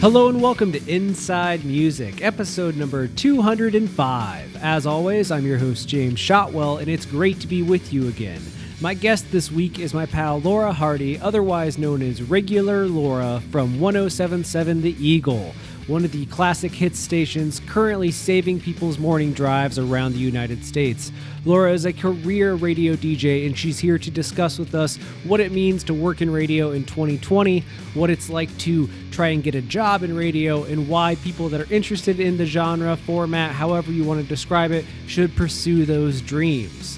Hello and welcome to Inside Music, episode number 205. As always, I'm your host, James Shotwell, and it's great to be with you again. My guest this week is my pal Laura Hardy, otherwise known as Regular Laura from 1077 The Eagle, one of the classic hits stations currently saving people's morning drives around the United States. Laura is a career radio DJ, and she's here to discuss with us what it means to work in radio in 2020, what it's like to try and get a job in radio, and why people that are interested in the genre, format, however you want to describe it, should pursue those dreams.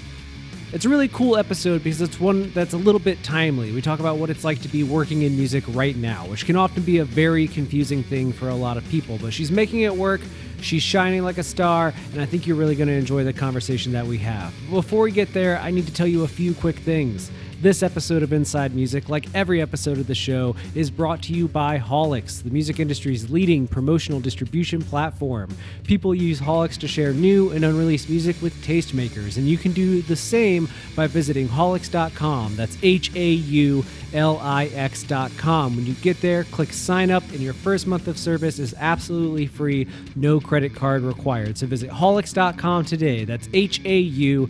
It's a really cool episode because it's one that's a little bit timely. We talk about what it's like to be working in music right now, which can often be a very confusing thing for a lot of people, but she's making it work. She's shining like a star, and I think you're really going to enjoy the conversation that we have. Before we get there, I need to tell you a few quick things. This episode of Inside Music, like every episode of the show, is brought to you by Holics, the music industry's leading promotional distribution platform. People use Holics to share new and unreleased music with tastemakers, and you can do the same by visiting Holics.com. That's HAULIX.com. When you get there, click sign up, and your first month of service is absolutely free, no credit card required. So visit Holics.com today. That's HAULIX.com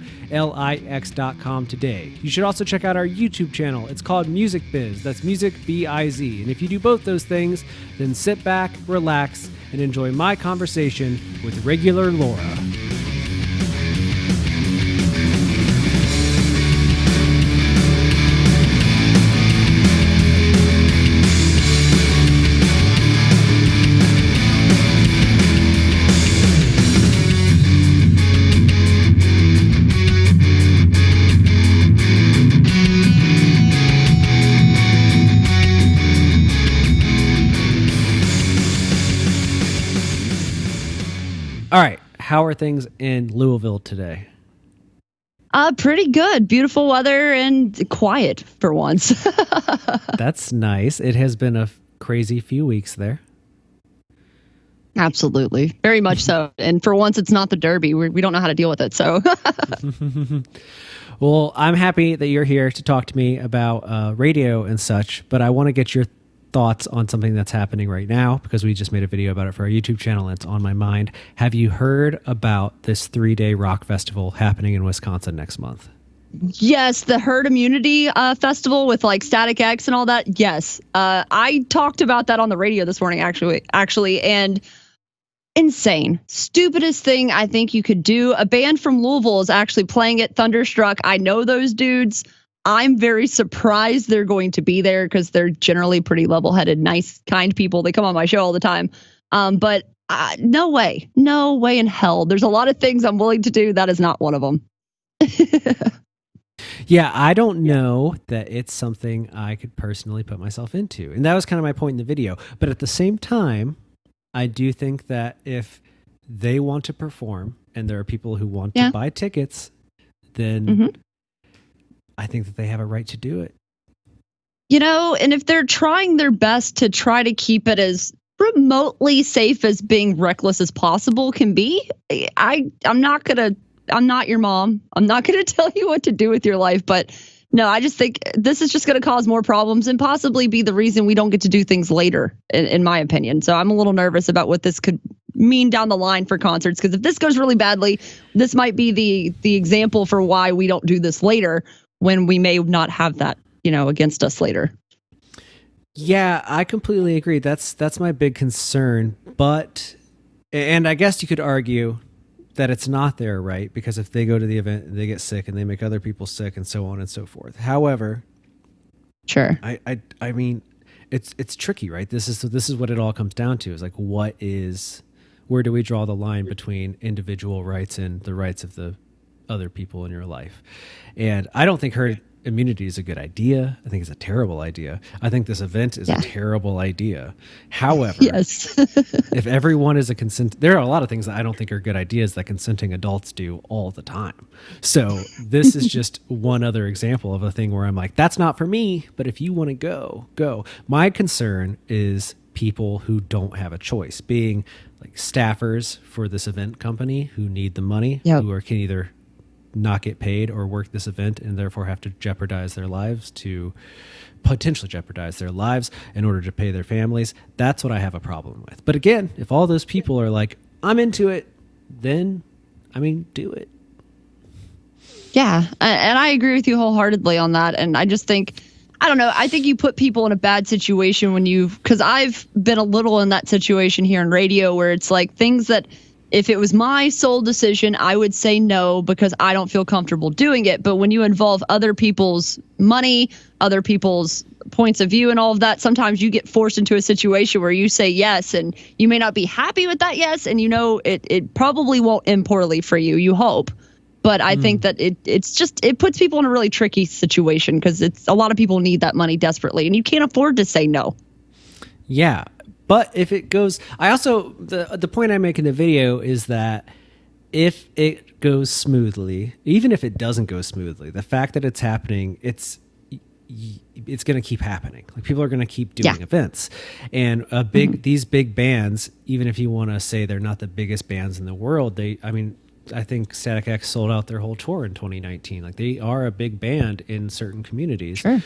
today. You should also check out our YouTube channel. It's called Music Biz. That's Music B-I-Z. And if you do both those things, then sit back, relax, and enjoy my conversation with Regular Laura. All right, how are things in Louisville today? Pretty good. Beautiful weather and quiet for once. That's nice. It has been a crazy few weeks there. Absolutely. Very much so. And for once, it's not the Derby. We don't know how to deal with it. So, Well, I'm happy that you're here to talk to me about radio and such, but I want to get your thoughts on something that's happening right now because we just made a video about it for our YouTube channel and it's on my mind. Have you heard about this 3-day rock festival happening in Wisconsin next month? yes, the herd immunity festival with like Static X and all that. Yes. I talked about that on the radio this morning, actually, and insane. Stupidest thing I think you could do. A band from Louisville is actually playing it, Thunderstruck. I know those dudes. I'm very surprised they're going to be there because they're generally pretty level-headed, nice, kind people. They come on my show all the time. But no way in hell. There's a lot of things I'm willing to do. That is not one of them. Yeah, I don't know that it's something I could personally put myself into. And that was kind of my point in the video. But at the same time, I do think that if they want to perform and there are people who want to buy tickets, then I think that they have a right to do it. You know, and if they're trying their best to try to keep it as remotely safe as being reckless as possible can be, I'm not your mom. I'm not going to tell you what to do with your life. But no, I just think this is just going to cause more problems and possibly be the reason we don't get to do things later, in my opinion. So I'm a little nervous about what this could mean down the line for concerts, because if this goes really badly, this might be the example for why we don't do this later when we may not have that, against us later. Yeah, I completely agree. That's my big concern. And I guess you could argue that it's not their right, because if they go to the event and they get sick and they make other people sick and so on and so forth. However, sure. I mean, it's tricky, right? This is what it all comes down to, is like, where do we draw the line between individual rights and the rights of the other people in your life? And I don't think herd immunity is a good idea. I think it's a terrible idea. I think this event is a terrible idea. However, yes. if everyone is there are a lot of things that I don't think are good ideas that consenting adults do all the time. So this is just one other example of a thing where I'm like, that's not for me, but if you want to go. My concern is people who don't have a choice, being like staffers for this event company who need the money, who can either not get paid or work this event and therefore have to potentially jeopardize their lives in order to pay their families. That's what I have a problem with. But again, if all those people are like, I'm into it, then, do it. Yeah. And I agree with you wholeheartedly on that. And I just think, I don't know, I think you put people in a bad situation because I've been a little in that situation here in radio where it's like things that if it was my sole decision, I would say no because I don't feel comfortable doing it. But when you involve other people's money, other people's points of view and all of that, sometimes you get forced into a situation where you say yes and you may not be happy with that yes. And it probably won't end poorly for you, you hope. But I think that it puts people in a really tricky situation because a lot of people need that money desperately and you can't afford to say no. Yeah. But if it goes, the point I make in the video is that if it goes smoothly, even if it doesn't go smoothly, the fact that it's happening, it's going to keep happening. Like people are going to keep doing events, and these big bands, even if you want to say they're not the biggest bands in the world, I think Static X sold out their whole tour in 2019. Like they are a big band in certain communities. Sure.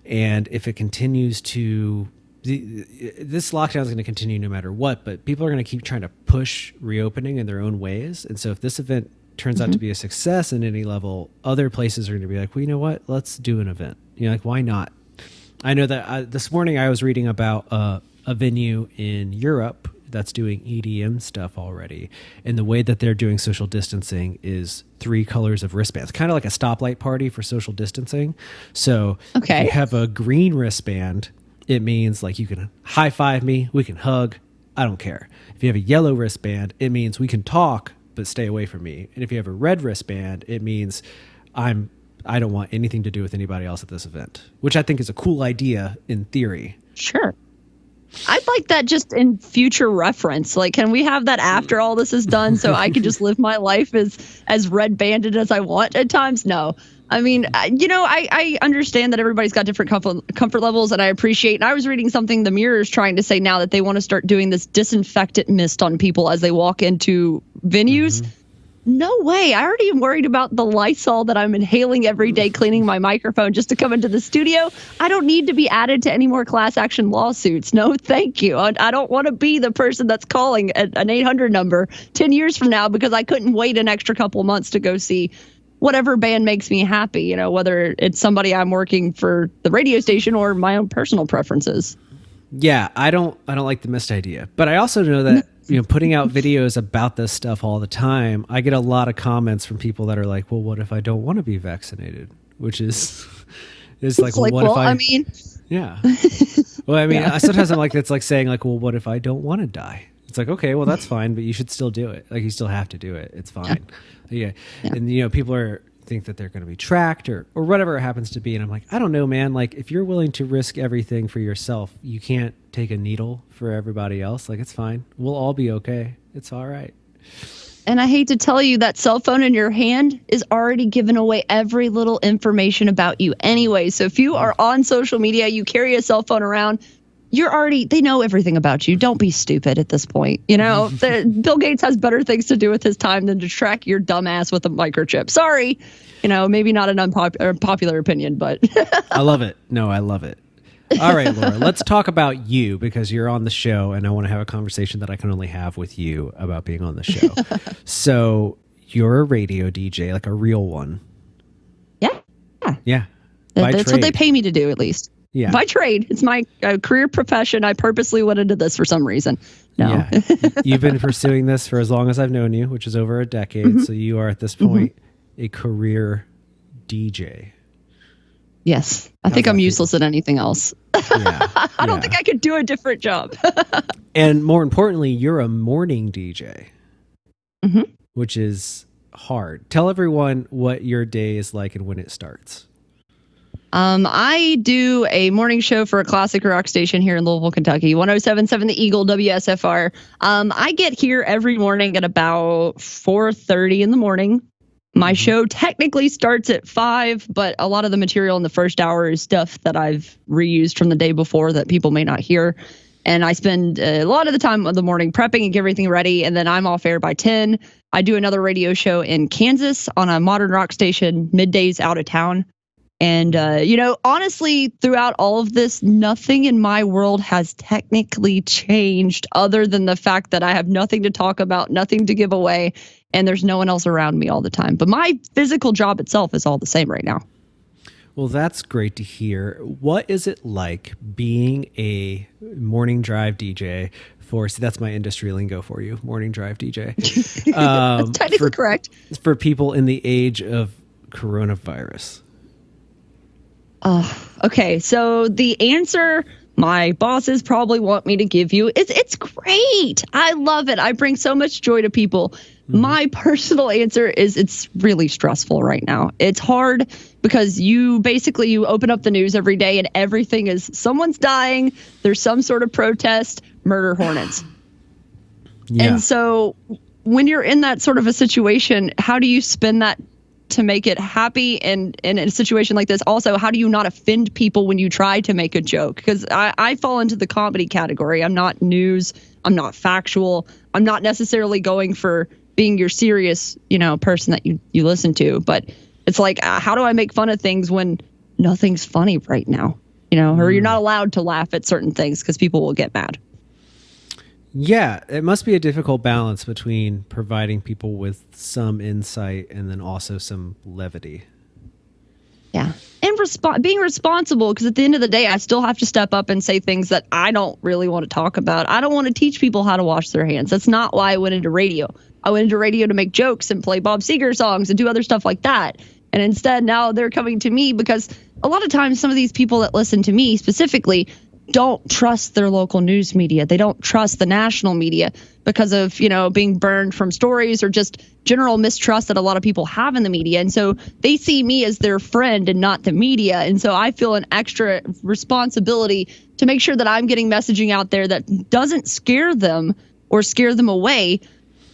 And if it continues to, this lockdown is going to continue no matter what, but people are going to keep trying to push reopening in their own ways. And so if this event turns out to be a success in any level, other places are going to be like, well, you know what? Let's do an event. Like, why not? I know that this morning I was reading about a venue in Europe that's doing EDM stuff already. And the way that they're doing social distancing is 3 colors of wristbands, kind of like a stoplight party for social distancing. So if you have a green wristband, it means like you can high five me, we can hug, I don't care. If you have a yellow wristband, it means we can talk, but stay away from me. And if you have a red wristband, it means I don't want anything to do with anybody else at this event, which I think is a cool idea in theory. Sure. I'd like that just in future reference. Like, can we have that after all this is done so I can just live my life as red banded as I want at times? No. I understand that everybody's got different comfort levels, and I appreciate. And I was reading something the Mirror's trying to say now that they want to start doing this disinfectant mist on people as they walk into venues. No way. I already am worried about the Lysol that I'm inhaling every day cleaning my microphone just to come into the studio. I don't need to be added to any more class action lawsuits. No, thank you. I don't want to be the person that's calling an 800 number 10 years from now because I couldn't wait an extra couple months to go see whatever band makes me happy, whether it's somebody I'm working for the radio station or my own personal preferences. Yeah, I don't like the mist idea. But I also know that putting out videos about this stuff all the time, I get a lot of comments from people that are like, well, what if I don't want to be vaccinated? Which is like, well, what if I mean, yeah. Well, sometimes I'm like, it's like saying like, well, what if I don't want to die? It's like, okay, well, that's fine, but you should still do it. Like, you still have to do it. It's fine. Yeah. And, people think that they're going to be tracked or whatever it happens to be. And I'm like, I don't know, man. Like, if you're willing to risk everything for yourself, you can't take a needle for everybody else. Like, it's fine. We'll all be okay. It's all right. And I hate to tell you, that cell phone in your hand is already giving away every little information about you anyway. So if you are on social media, you carry a cell phone around, they know everything about you. Don't be stupid at this point. Bill Gates has better things to do with his time than to track your dumb ass with a microchip. Sorry. Maybe not an unpopular opinion, but I love it. No, I love it. All right, Laura, let's talk about you because you're on the show and I want to have a conversation that I can only have with you about being on the show. So you're a radio DJ, like a real one. Yeah. Yeah. That's what they pay me to do, at least. Yeah. By trade. It's my career profession. I purposely went into this for some reason. No. Yeah. You've been pursuing this for as long as I've known you, which is over a decade. So you are at this point a career DJ. Yes. I think I'm useless at anything else. Yeah. I don't think I could do a different job. And more importantly, you're a morning DJ, which is hard. Tell everyone what your day is like and when it starts. I do a morning show for a classic rock station here in Louisville, Kentucky, 107.7 The Eagle, WSFR. I get here every morning at about 4:30 in the morning. My show technically starts at 5, but a lot of the material in the first hour is stuff that I've reused from the day before that people may not hear. And I spend a lot of the time of the morning prepping and getting everything ready. And then I'm off air by 10. I do another radio show in Kansas on a modern rock station, middays out of town. And, honestly, throughout all of this, nothing in my world has technically changed other than the fact that I have nothing to talk about, nothing to give away, and there's no one else around me all the time. But my physical job itself is all the same right now. Well, that's great to hear. What is it like being a morning drive DJ that's my industry lingo for you, morning drive DJ. That's technically correct. For people in the age of coronavirus. Okay, so the answer my bosses probably want me to give you is it's great. I love it. I bring so much joy to people. Mm-hmm. My personal answer is it's really stressful right now. It's hard because you open up the news every day and everything is someone's dying, there's some sort of protest, murder hornets. Yeah. And so when you're in that sort of a situation, how do you spin that to make it happy? And in a situation like this, also, how do you not offend people when you try to make a joke? Because I fall into the comedy category. I'm not news. I'm not factual. I'm not necessarily going for being your serious, person that you listen to. But it's like, how do I make fun of things when nothing's funny right now? Or you're not allowed to laugh at certain things because people will get mad. Yeah, it must be a difficult balance between providing people with some insight and then also some levity. Yeah. And being responsible, because at the end of the day, I still have to step up and say things that I don't really want to talk about. I don't want to teach people how to wash their hands. That's not why I went into radio. I went into radio to make jokes and play Bob Seger songs and do other stuff like that. And instead, now they're coming to me because a lot of times some of these people that listen to me specifically don't trust their local news media. They don't trust the national media because of, being burned from stories or just general mistrust that a lot of people have in the media. And so they see me as their friend and not the media. And so I feel an extra responsibility to make sure that I'm getting messaging out there that doesn't scare them or scare them away,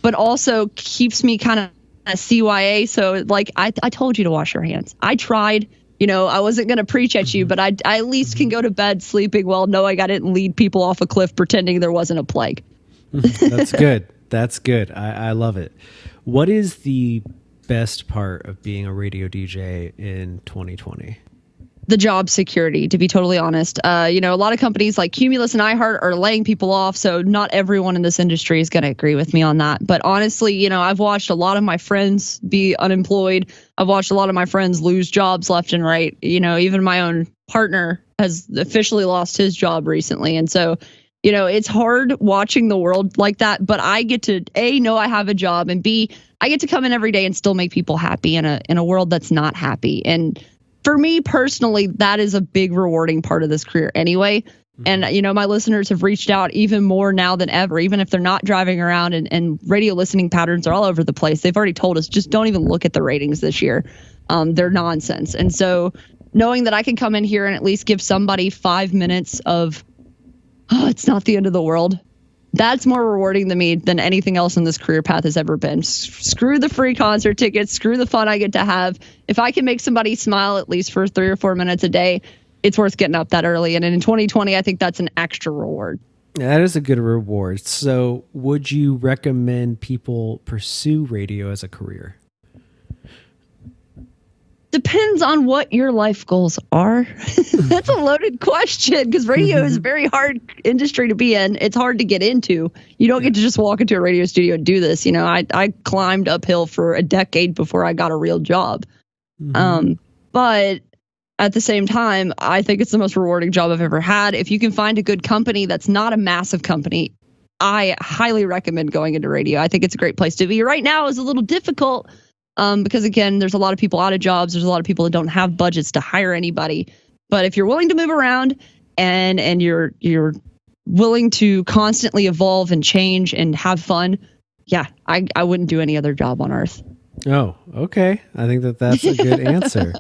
but also keeps me kind of a CYA. So like, I told you to wash your hands. I tried. I wasn't going to preach at you, but I at least can go to bed sleeping well, knowing I didn't lead people off a cliff pretending there wasn't a plague. That's good. That's good. I love it. What is the best part of being a radio DJ in 2020? The job security, to be totally honest. A lot of companies like Cumulus and iHeart are laying people off, so not everyone in this industry is going to agree with me on that. But honestly, I've watched a lot of my friends be unemployed. I've watched a lot of my friends lose jobs left and right. Even my own partner has officially lost his job recently. And so, it's hard watching the world like that. But I get to, A, know I have a job, and B, I get to come in every day and still make people happy in a world that's not happy. And for me personally, that is a big rewarding part of this career anyway. And, my listeners have reached out even more now than ever, even if they're not driving around and radio listening patterns are all over the place. They've already told us, just don't even look at the ratings this year. They're nonsense. And so knowing that I can come in here and at least give somebody 5 minutes of, it's not the end of the world. That's more rewarding to me than anything else in this career path has ever been. Screw the free concert tickets. Screw the fun I get to have. If I can make somebody smile at least for 3 or 4 minutes a day, it's worth getting up that early. And in 2020, I think that's an extra reward. That is a good reward. So would you recommend people pursue radio as a career? Depends on what your life goals are. That's a loaded question because radio is a very hard industry to be in. It's hard to get into. You don't get to just walk into a radio studio and do this. I climbed uphill for a decade before I got a real job. But at the same time, I think it's the most rewarding job I've ever had. If you can find a good company that's not a massive company, I highly recommend going into radio. I think it's a great place to be. Right now is a little difficult. Because again, there's a lot of people out of jobs. There's a lot of people that don't have budgets to hire anybody. But if you're willing to move around and you're willing to constantly evolve and change and have fun, yeah, I wouldn't do any other job on earth. Oh, okay. I think that's a good answer.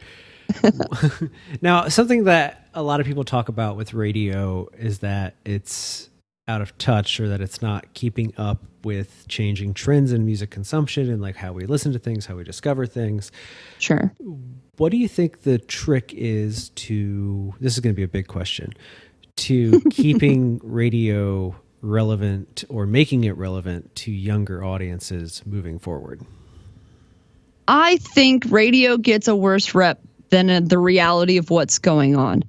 Now, something that a lot of people talk about with radio is that it's out of touch or that it's not keeping up with changing trends in music consumption and like how we listen to things, how we discover things. Sure. What do you think the trick is this is going to be a big question, to keeping radio relevant or making it relevant to younger audiences moving forward? I think radio gets a worse rep than the reality of what's going on.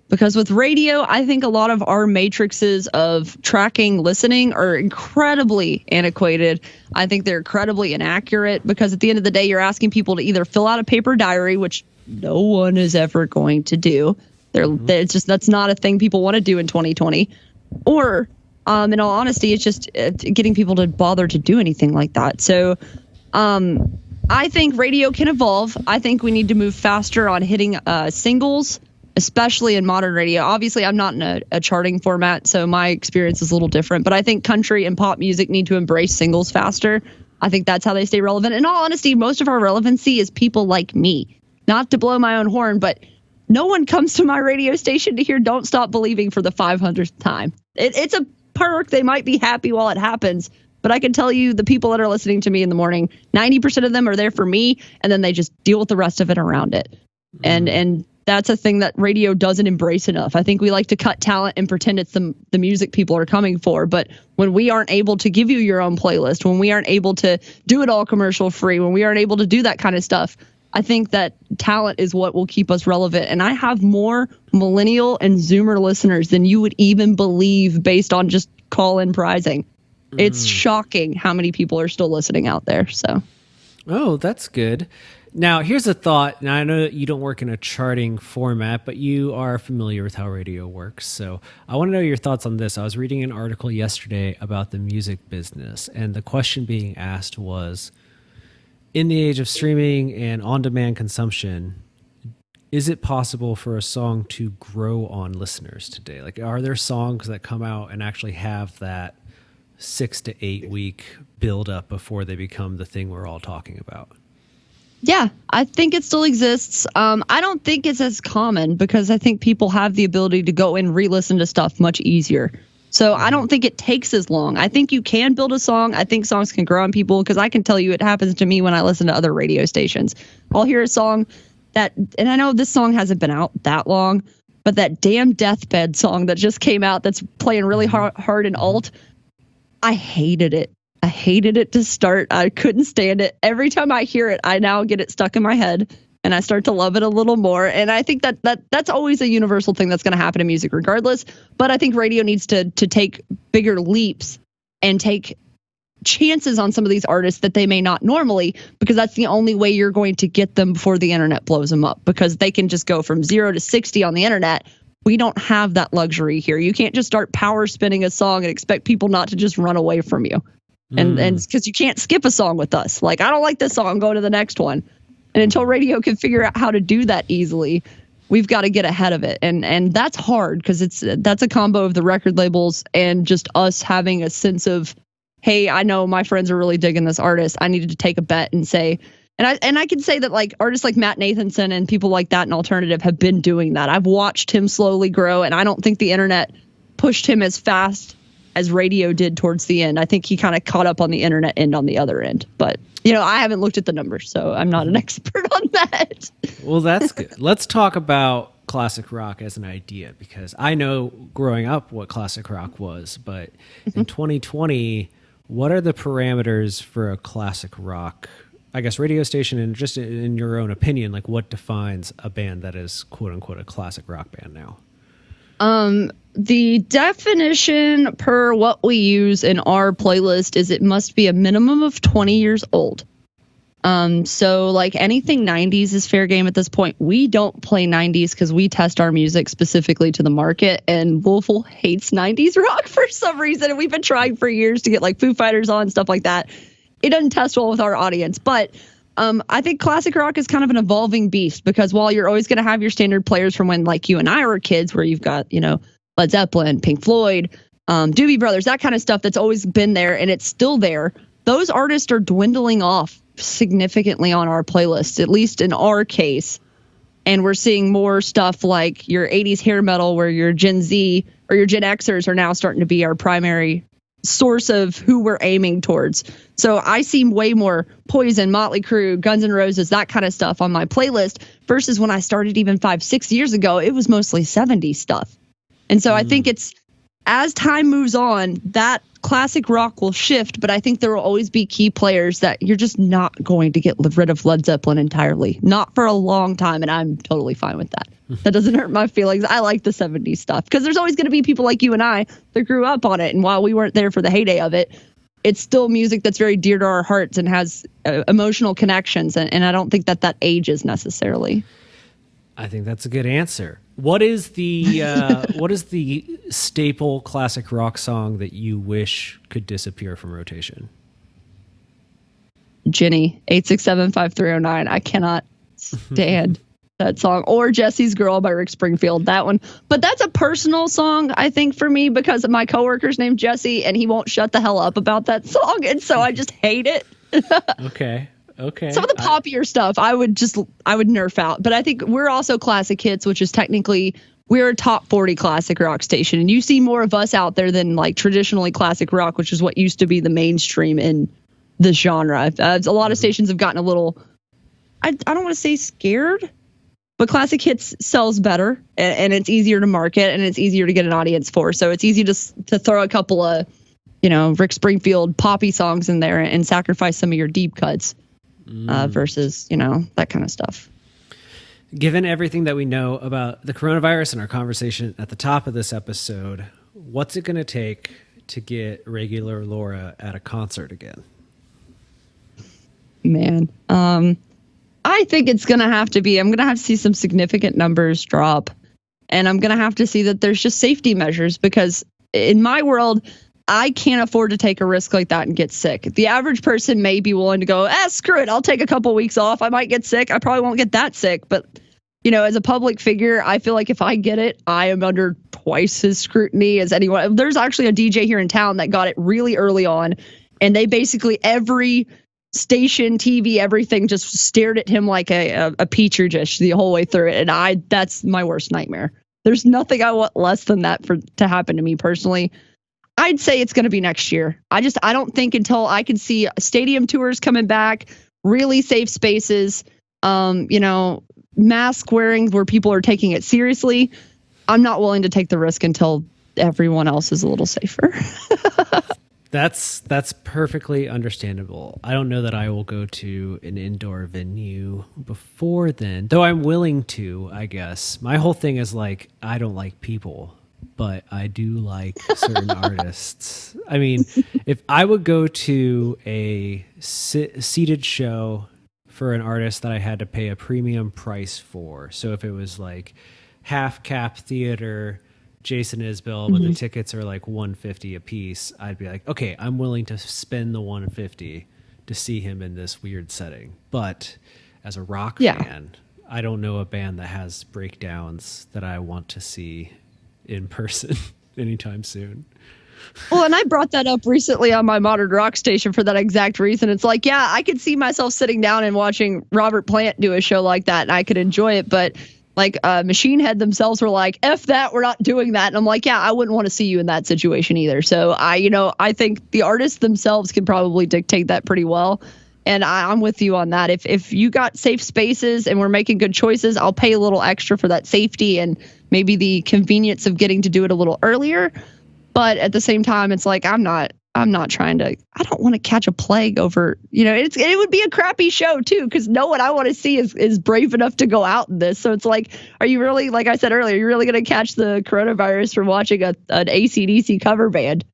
Because with radio, I think a lot of our matrices of tracking listening are incredibly antiquated. I think they're incredibly inaccurate because at the end of the day, you're asking people to either fill out a paper diary, which no one is ever going to do. It's just, that's not a thing people want to do in 2020. Or, in all honesty, it's just getting people to bother to do anything like that. So, I think radio can evolve. I think we need to move faster on hitting singles, especially in modern radio. Obviously, I'm not in a charting format, so my experience is a little different. But I think country and pop music need to embrace singles faster. I think that's how they stay relevant. In all honesty, most of our relevancy is people like me. Not to blow my own horn, but no one comes to my radio station to hear Don't Stop Believing for the 500th time. It's a perk. They might be happy while it happens. But I can tell you the people that are listening to me in the morning, 90% of them are there for me, and then they just deal with the rest of it around it. And that's a thing that radio doesn't embrace enough. I think we like to cut talent and pretend it's the music people are coming for. But when we aren't able to give you your own playlist, when we aren't able to do it all commercial free, when we aren't able to do that kind of stuff, I think that talent is what will keep us relevant. And I have more millennial and Zoomer listeners than you would even believe based on just call-in prizing. It's shocking how many people are still listening out there. So, oh, that's good. Now, here's a thought. Now, I know that you don't work in a charting format, but you are familiar with how radio works. So I want to know your thoughts on this. I was reading an article yesterday about the music business, and the question being asked was, in the age of streaming and on-demand consumption, is it possible for a song to grow on listeners today? Like, are there songs that come out and actually have that 6 to 8 week build up before they become the thing we're all talking about? Yeah, I think it still exists. I don't think it's as common because I think people have the ability to go and re-listen to stuff much easier. So I don't think it takes as long. I think you can build a song. I think songs can grow on people because I can tell you it happens to me when I listen to other radio stations. I'll hear a song that, and I know this song hasn't been out that long, but that damn Deathbed song that just came out that's playing really hard in alt, I hated it. I hated it to start. I couldn't stand it. Every time I hear it, I now get it stuck in my head and I start to love it a little more. And I think that's always a universal thing that's going to happen in music regardless. But I think radio needs to take bigger leaps and take chances on some of these artists that they may not normally, because that's the only way you're going to get them before the internet blows them up, because they can just go from 0 to 60 on the internet. We don't have that luxury here. You can't just start power spinning a song and expect people not to just run away from you. And because you can't skip a song with us. Like, I don't like this song, go to the next one. And until radio can figure out how to do that easily, we've got to get ahead of it. And that's hard because that's a combo of the record labels and just us having a sense of, hey, I know my friends are really digging this artist. I needed to take a bet and say, and I can say that like artists like Matt Nathanson and people like that in alternative have been doing that. I've watched him slowly grow, and I don't think the internet pushed him as fast as radio did towards the end. I think he kind of caught up on the internet end on the other end. But, I haven't looked at the numbers, so I'm not an expert on that. Well, that's good. Let's talk about classic rock as an idea, because I know growing up what classic rock was, but in 2020, what are the parameters for a classic rock, I guess, radio station, and just in your own opinion, like what defines a band that is quote unquote a classic rock band now? The definition per what we use in our playlist is it must be a minimum of 20 years old. So like anything 90s is fair game at this point. We don't play 90s because we test our music specifically to the market, and Louisville hates 90s rock for some reason. And we've been trying for years to get like Foo Fighters on, stuff like that. It doesn't test well with our audience, but I think classic rock is kind of an evolving beast, because while you're always going to have your standard players from when like you and I were kids, where you've got, Led Zeppelin, Pink Floyd, Doobie Brothers, that kind of stuff that's always been there and it's still there. Those artists are dwindling off significantly on our playlist, at least in our case. And we're seeing more stuff like your 80s hair metal, where your Gen Z or your Gen Xers are now starting to be our primary source of who we're aiming towards. So I see way more Poison, Motley Crue, Guns N' Roses, that kind of stuff on my playlist versus when I started even 5-6 years ago, it was mostly 70s stuff. And so I think it's, as time moves on, that classic rock will shift, but I think there will always be key players that you're just not going to get rid of Led Zeppelin entirely. Not for a long time, and I'm totally fine with that. That doesn't hurt my feelings. I like the 70s stuff because there's always going to be people like you and I that grew up on it, and while we weren't there for the heyday of it, it's still music that's very dear to our hearts and has emotional connections, and I don't think that ages necessarily. I think that's a good answer. What is the staple classic rock song that you wish could disappear from rotation? Ginny, 8675309. I cannot stand that song. Or Jesse's Girl by Rick Springfield. That one. But that's a personal song, I think, for me, because my coworker's named Jesse and he won't shut the hell up about that song. And so I just hate it. Okay. Some of the poppier stuff I would nerf out. But I think we're also classic hits, which is technically we're a top 40 classic rock station. And you see more of us out there than like traditionally classic rock, which is what used to be the mainstream in the genre. A lot of stations have gotten a little, I don't want to say scared, but classic hits sells better and it's easier to market and it's easier to get an audience for. So it's easy to throw a couple of, Rick Springfield poppy songs in there and sacrifice some of your deep cuts. Versus, that kind of stuff. Given everything that we know about the coronavirus and our conversation at the top of this episode, what's it going to take to get regular Laura at a concert again? Man, I think it's going to have to be, I'm going to have to see some significant numbers drop. And I'm going to have to see that there's just safety measures because in my world, I can't afford to take a risk like that and get sick. The average person may be willing to go, screw it. I'll take a couple weeks off. I might get sick. I probably won't get that sick. But, as a public figure, I feel like if I get it, I am under twice as scrutiny as anyone. There's actually a DJ here in town that got it really early on. And they basically, every station, TV, everything just stared at him like a petri dish the whole way through it. And that's my worst nightmare. There's nothing I want less than that to happen to me personally. I'd say it's going to be next year. I don't think until I can see stadium tours coming back, really safe spaces, mask wearing where people are taking it seriously. I'm not willing to take the risk until everyone else is a little safer. That's perfectly understandable. I don't know that I will go to an indoor venue before then, though I'm willing to, I guess. My whole thing is like, I don't like people. But I do like certain artists. I mean, if I would go to a seated show for an artist that I had to pay a premium price for, so if it was like half cap theater, Jason Isbell, but the tickets are like $150 a piece, I'd be like, okay, I'm willing to spend the $150 to see him in this weird setting. But as a rock fan, I don't know a band that has breakdowns that I want to see in person anytime soon. Well, and I brought that up recently on my modern rock station for that exact reason. It's like, yeah, I could see myself sitting down and watching Robert Plant do a show like that and I could enjoy it. But like Machine Head themselves were like, F that, we're not doing that. And I'm like, yeah, I wouldn't want to see you in that situation either. So I think the artists themselves can probably dictate that pretty well. And I'm with you on that. If you got safe spaces and we're making good choices, I'll pay a little extra for that safety and maybe the convenience of getting to do it a little earlier. But at the same time, it's like, I'm not trying to, I don't want to catch a plague over, it would be a crappy show too, because no one I want to see is brave enough to go out in this. So it's like, are you really, like I said earlier, you're really going to catch the coronavirus from watching an AC/DC cover band?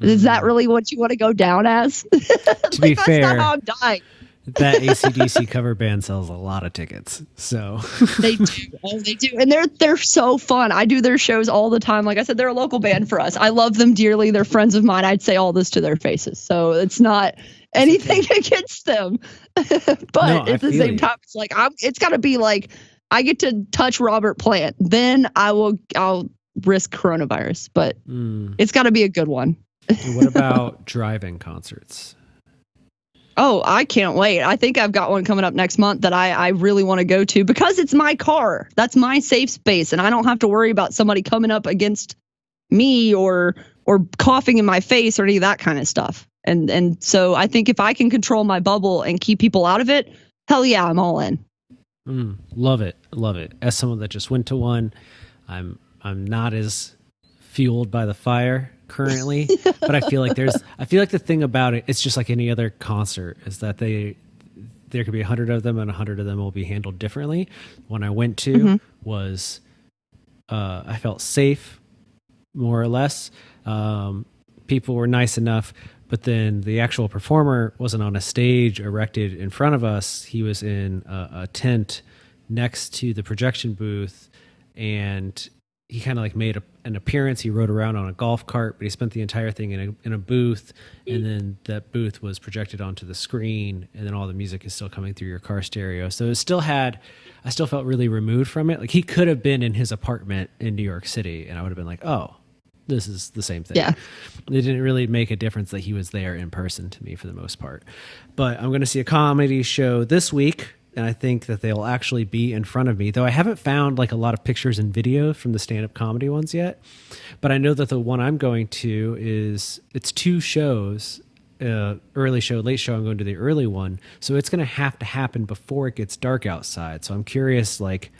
Is that really what you want to go down as? To be fair, that's not how I'm dying. That AC/DC cover band sells a lot of tickets. So they do. Oh, they do. And they're so fun. I do their shows all the time. Like I said, they're a local band for us. I love them dearly. They're friends of mine. I'd say all this to their faces. So it's not anything against them. But at the same time, it's like it's gotta be like I get to touch Robert Plant. Then I'll risk coronavirus. But it's gotta be a good one. What about drive-in concerts? Oh, I can't wait. I think I've got one coming up next month that I really want to go to because it's my car. That's my safe space. And I don't have to worry about somebody coming up against me or coughing in my face or any of that kind of stuff. And so I think if I can control my bubble and keep people out of it, hell yeah, I'm all in. Love it. Love it. As someone that just went to one, I'm not as fueled by the fire currently. But I feel like the thing about it, it's just like any other concert, is that there could be 100 of them and 100 of them will be handled differently. One I went to was, I felt safe, more or less. People were nice enough, but then the actual performer wasn't on a stage erected in front of us. He was in a tent next to the projection booth, and he kind of like made an appearance. He rode around on a golf cart, but he spent the entire thing in a booth, and then that booth was projected onto the screen, and then all the music is still coming through your car stereo. So I still felt really removed from it. Like, he could have been in his apartment in New York City, and I would have been like, oh, this is the same thing. Yeah. It didn't really make a difference that he was there in person to me for the most part. But I'm going to see a comedy show this week, and I think that they'll actually be in front of me, though I haven't found like a lot of pictures and video from the stand-up comedy ones yet. But I know that the one I'm going to it's 2 shows, early show, late show. I'm going to the early one. So it's going to have to happen before it gets dark outside. So I'm curious, like,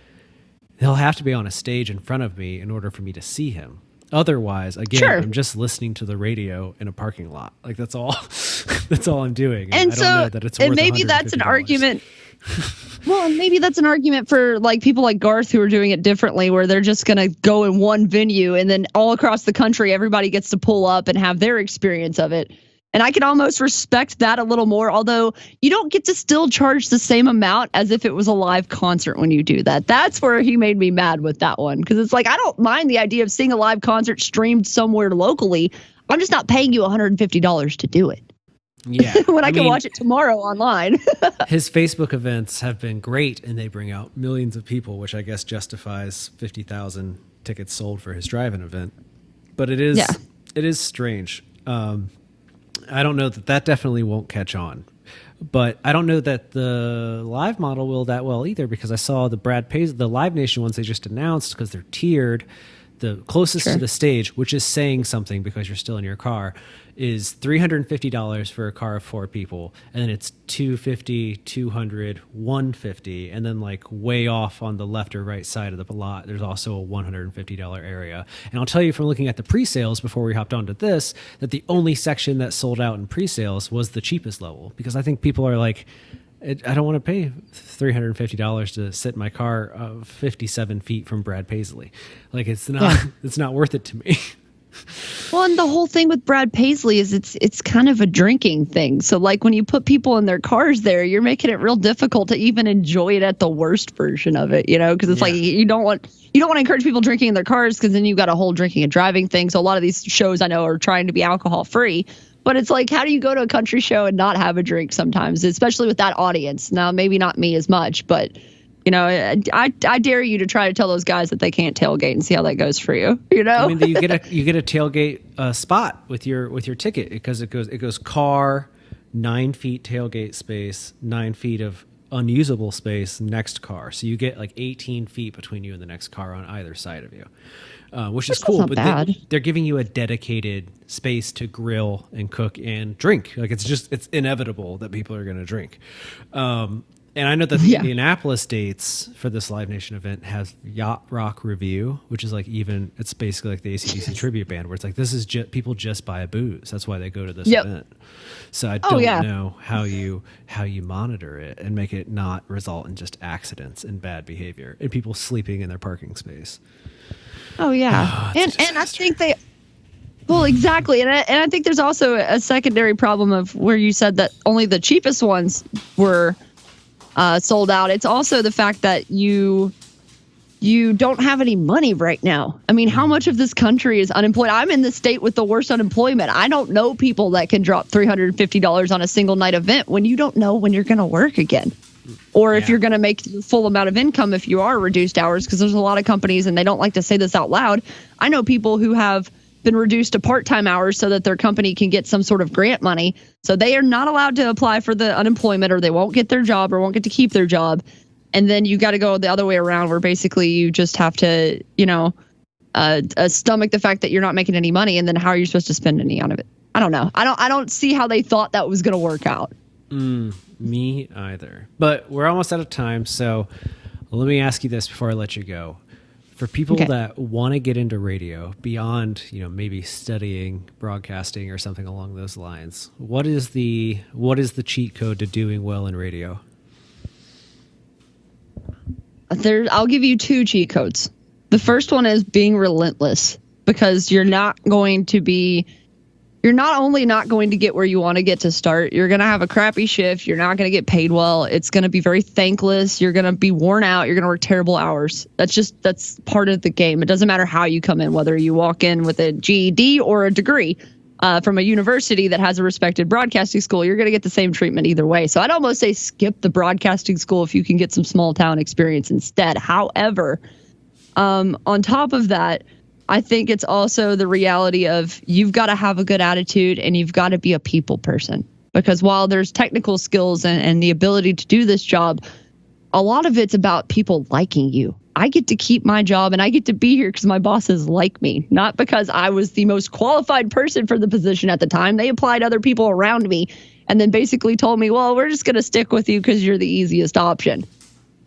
he'll have to be on a stage in front of me in order for me to see him. Otherwise, again, sure, I'm just listening to the radio in a parking lot. Like, that's all. That's all I'm doing. And I don't know that it's worth and maybe that's an argument. Well, and maybe that's an argument for like people like Garth who are doing it differently, where they're just going to go in one venue and then all across the country, everybody gets to pull up and have their experience of it. And I can almost respect that a little more, although you don't get to still charge the same amount as if it was a live concert when you do that. That's where he made me mad with that one, because it's like, I don't mind the idea of seeing a live concert streamed somewhere locally. I'm just not paying you $150 to do it. Yeah. When I can watch it tomorrow online. His Facebook events have been great, and they bring out millions of people, which I guess justifies 50,000 tickets sold for his drive-in event. But it is strange. I don't know that definitely won't catch on, but I don't know that the live model will that well either, because I saw the Live Nation ones they just announced, because they're tiered. The closest to the stage, which is saying something because you're still in your car, is $350 for a car of 4 people, and then it's $250, $200, $150, and then like way off on the left or right side of the lot, there's also a $150 area. And I'll tell you from looking at the pre-sales before we hopped onto this, that the only section that sold out in pre-sales was the cheapest level, because I think people are like, I don't want to pay $350 to sit in my car 57 feet from Brad Paisley. Like, it's not worth it to me. Well, and the whole thing with Brad Paisley is it's kind of a drinking thing. So like when you put people in their cars there, you're making it real difficult to even enjoy it at the worst version of it, because it's like you don't want to encourage people drinking in their cars, because then you've got a whole drinking and driving thing. So a lot of these shows I know are trying to be alcohol free. But it's like, how do you go to a country show and not have a drink sometimes, especially with that audience? Now, maybe not me as much, but, I dare you to try to tell those guys that they can't tailgate and see how that goes for you. I mean, you get a tailgate spot with your ticket, because it goes car, 9 feet tailgate space, 9 feet of unusable space next car. So you get like 18 feet between you and the next car on either side of you. Which is cool, but they're giving you a dedicated space to grill and cook and drink. Like, it's inevitable that people are going to drink. And I know that the Indianapolis dates for this Live Nation event has Yacht Rock Review, which is like it's basically like the AC/DC tribute band, where it's like, this is people just buy a booze. That's why they go to this event. So I don't know how you monitor it and make it not result in just accidents and bad behavior and people sleeping in their parking space. Oh yeah, and I think exactly, and I think there's also a secondary problem of where you said that only the cheapest ones were sold out. It's also the fact that you don't have any money right now. I mean, how much of this country is unemployed? I'm in the state with the worst unemployment. I don't know people that can drop $350 on a single night event when you don't know when you're going to work again. Or if you're going to make the full amount of income if you are reduced hours, because there's a lot of companies, and they don't like to say this out loud. I know people who have been reduced to part-time hours so that their company can get some sort of grant money. So they are not allowed to apply for the unemployment, or they won't get their job, or won't get to keep their job. And then you got to go the other way around, where basically you just have to, stomach the fact that you're not making any money. And then how are you supposed to spend any out of it? I don't know. I don't see how they thought that was going to work out. Me either. But we're almost out of time, so let me ask you this before I let you go. For people that want to get into radio beyond, maybe studying broadcasting or something along those lines, what is the cheat code to doing well in radio? I'll give you 2 cheat codes. The first one is being relentless, because you're not only not going to get where you want to get to start, you're going to have a crappy shift. You're not going to get paid well. It's going to be very thankless. You're going to be worn out. You're going to work terrible hours. That's part of the game. It doesn't matter how you come in, whether you walk in with a GED or a degree from a university that has a respected broadcasting school, you're going to get the same treatment either way. So I'd almost say skip the broadcasting school if you can get some small town experience instead. However, on top of that, I think it's also the reality of you've got to have a good attitude and you've got to be a people person. Because while there's technical skills and the ability to do this job, a lot of it's about people liking you. I get to keep my job and I get to be here because my bosses like me, not because I was the most qualified person for the position at the time. They applied other people around me and then basically told me, well, we're just going to stick with you because you're the easiest option.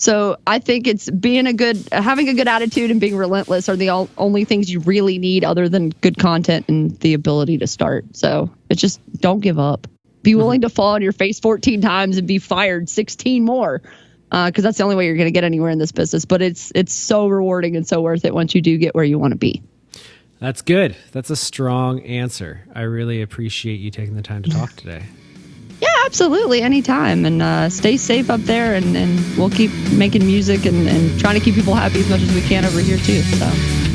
So I think it's having a good attitude and being relentless are the only things you really need, other than good content and the ability to start. So it's just, don't give up. Be willing to fall on your face 14 times and be fired 16 more, because that's the only way you're going to get anywhere in this business. But it's so rewarding and so worth it once you do get where you want to be. That's good. That's a strong answer. I really appreciate you taking the time to talk today. Yeah, absolutely. Anytime. And stay safe up there. And we'll keep making music and trying to keep people happy as much as we can over here, too. So.